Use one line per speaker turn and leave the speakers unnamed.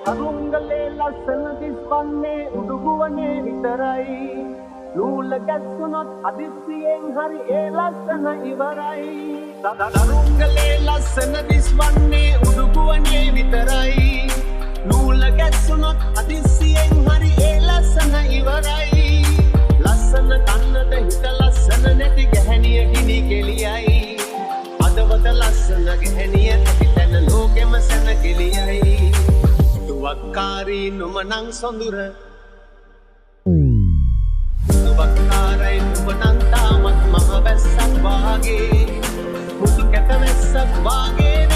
අරුංගලේ ලස්සන දිස්වන්නේ උඩුගුවනේ විතරයි නූල ගැස්සුනොත් අදිස්සියෙන් හරි ඒ ලස්සන ඉවරයි අරුංගලේ ලස්සන දිස්වන්නේ උඩුගුවනේ විතරයි නූල ගැස්සුනොත් අදිස්සියෙන් හරි ඒ ලස්සන ඉවරයි ලස්සන කන්නට හිත ලස්සන නැති ගැහැණිය ගිනි කෙලියයි අදවත ලස්සන ගැහැණිය නැති තැන ලෝකෙම සැන කෙලියයි වක්කාරී නුමනං සොඳුර වක්කාරයි නුමනං තාමත් මහ වැස්සක් වාගේ මුතු කැට වැස්සක් වාගේ